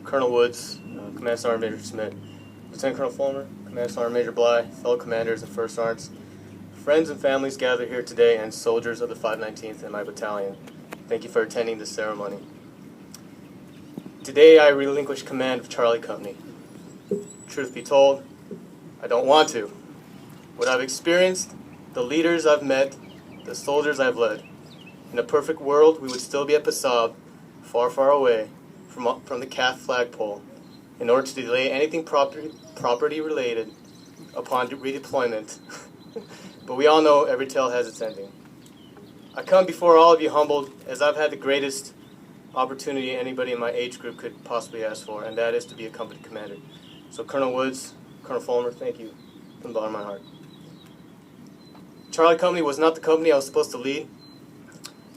Colonel Woods, Command Sergeant Major Schmidt, Lieutenant Colonel Fulmer, Command Sergeant Major Bly, fellow commanders and first sergeants, friends and families gathered here today, and soldiers of the 519th and my battalion, thank you for attending this ceremony. Today I relinquish command of Charlie Company. Truth be told, I don't want to. What I've experienced, the leaders I've met, the soldiers I've led. In a perfect world, we would still be at Passab, far, far away from the CAF flagpole, in order to delay anything property related upon redeployment. But we all know every tale has its ending. I come before all of you humbled, as I've had the greatest opportunity anybody in my age group could possibly ask for, and that is to be a company commander. So Colonel Woods, Colonel Fulmer, thank you from the bottom of my heart. Charlie Company was not the company I was supposed to lead.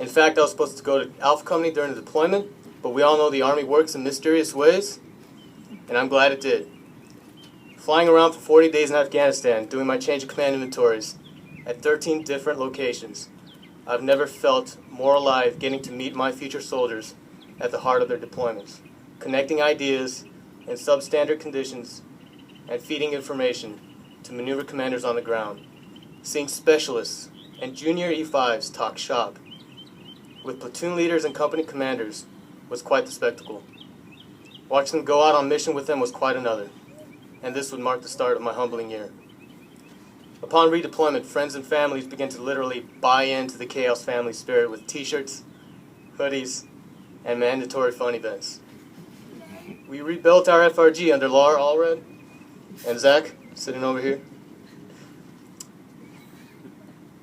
In fact, I was supposed to go to Alpha Company during the deployment, but we all know the Army works in mysterious ways, and I'm glad it did. Flying around for 40 days in Afghanistan, doing my change of command inventories at 13 different locations, I've never felt more alive getting to meet my future soldiers at the heart of their deployments, connecting ideas in substandard conditions and feeding information to maneuver commanders on the ground, seeing specialists and junior E5s talk shop with platoon leaders and company commanders was quite the spectacle. Watching them go out on mission with them was quite another, and this would mark the start of my humbling year. Upon redeployment, friends and families began to literally buy into the Chaos family spirit with t-shirts, hoodies, and mandatory fun events. We rebuilt our FRG under Laura Allred and Zach, sitting over here.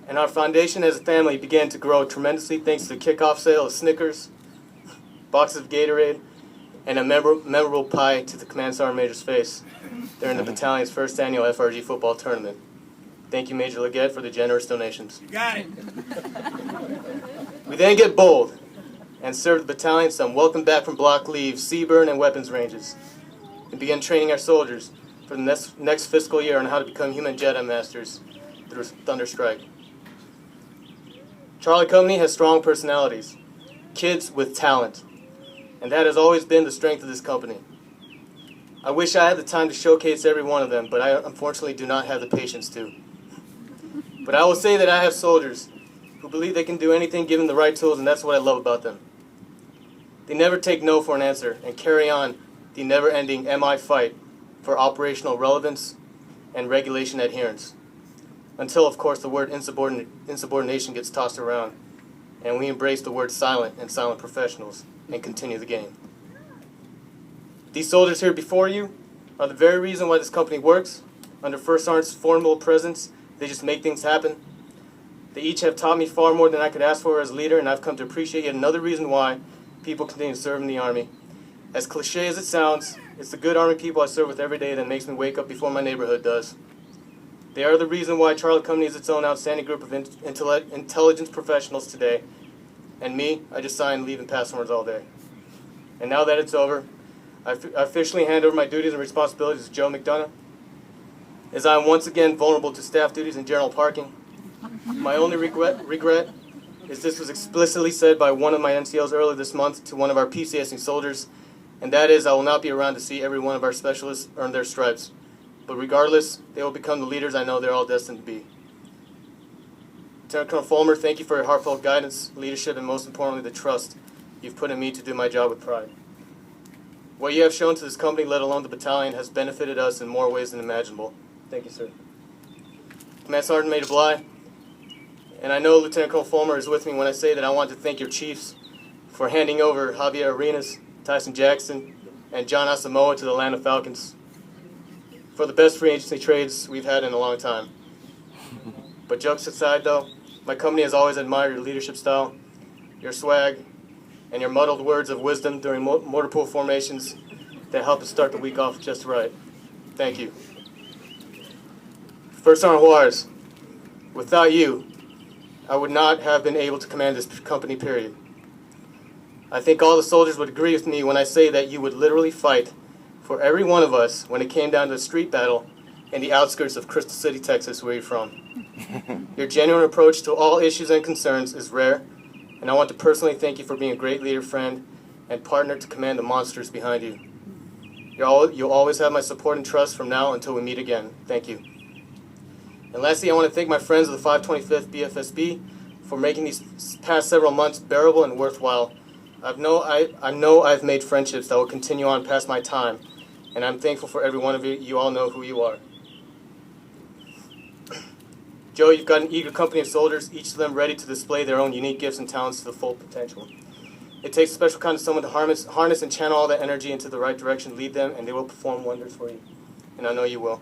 And our foundation as a family began to grow tremendously thanks to the kickoff sale of Snickers, boxes of Gatorade, and a memorable pie to the Command Sergeant Major's face during the battalion's first annual FRG football tournament. Thank you, Major Leggett, for the generous donations. You got it. We then get bold and serve the battalion some welcome back from block leave, CBRN, and weapons ranges, and begin training our soldiers for the next fiscal year on how to become human Jedi Masters through Thunderstrike. Charlie Company has strong personalities, kids with talent, and that has always been the strength of this company. I wish I had the time to showcase every one of them, but I unfortunately do not have the patience to. But I will say that I have soldiers who believe they can do anything given the right tools, and that's what I love about them. They never take no for an answer and carry on the never-ending MI fight for operational relevance and regulation adherence. Until, of course, the word insubordination gets tossed around, and we embrace the word silent and silent professionals and continue the game. These soldiers here before you are the very reason why this company works. Under First Sergeant's formidable presence, they just make things happen. They each have taught me far more than I could ask for as a leader, and I've come to appreciate yet another reason why people continue to serve in the Army. As cliche as it sounds, it's the good Army people I serve with every day that makes me wake up before my neighborhood does. They are the reason why Charlie Company is its own outstanding group of intelligence professionals today. And me, I just sign leave and passwords all day. And now that it's over, I officially hand over my duties and responsibilities to Joe McDonough, as I am once again vulnerable to staff duties and general parking. My only regret is this was explicitly said by one of my NCOs earlier this month to one of our PCSing soldiers, and that is I will not be around to see every one of our specialists earn their stripes. But regardless, they will become the leaders I know they're all destined to be. Lieutenant Colonel Fulmer, thank you for your heartfelt guidance, leadership, and most importantly, the trust you've put in me to do my job with pride. What you have shown to this company, let alone the battalion, has benefited us in more ways than imaginable. Thank you, sir. Command Sergeant Major Bly, and I know Lieutenant Colonel Fulmer is with me when I say that I want to thank your chiefs for handing over Javier Arenas, Tyson Jackson, and John Asamoah to the Atlanta Falcons for the best free agency trades we've had in a long time. But jokes aside, though, my company has always admired your leadership style, your swag, and your muddled words of wisdom during mortar pool formations that help us start the week off just right. Thank you. First Sergeant Juarez, without you, I would not have been able to command this company, period. I think all the soldiers would agree with me when I say that you would literally fight for every one of us when it came down to a street battle in the outskirts of Crystal City, Texas, where you're from. Your genuine approach to all issues and concerns is rare, and I want to personally thank you for being a great leader, friend, and partner to command the monsters behind you. You'll always have my support and trust from now until we meet again. Thank you. And lastly, I want to thank my friends of the 525th BFSB for making these past several months bearable and worthwhile. I know I've made friendships that will continue on past my time, and I'm thankful for every one of you. You all know who you are. Joe, you've got an eager company of soldiers, each of them ready to display their own unique gifts and talents to the full potential. It takes a special kind of someone to harness and channel all that energy into the right direction, lead them, and they will perform wonders for you. And I know you will.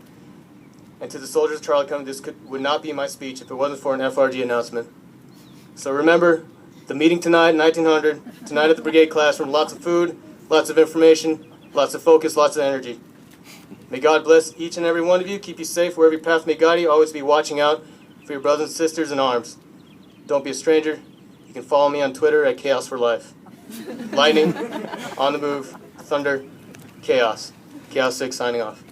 And to the soldiers of Charlie Company, this would not be my speech if it wasn't for an FRG announcement. So remember, the meeting tonight, 1900, tonight at the brigade classroom, lots of food, lots of information, lots of focus, lots of energy. May God bless each and every one of you, keep you safe wherever your path may guide you, always be watching out for your brothers and sisters in arms. Don't be a stranger. You can follow me on Twitter at Chaos for Life. Lightning, on the move, thunder, chaos. Chaos 6 signing off.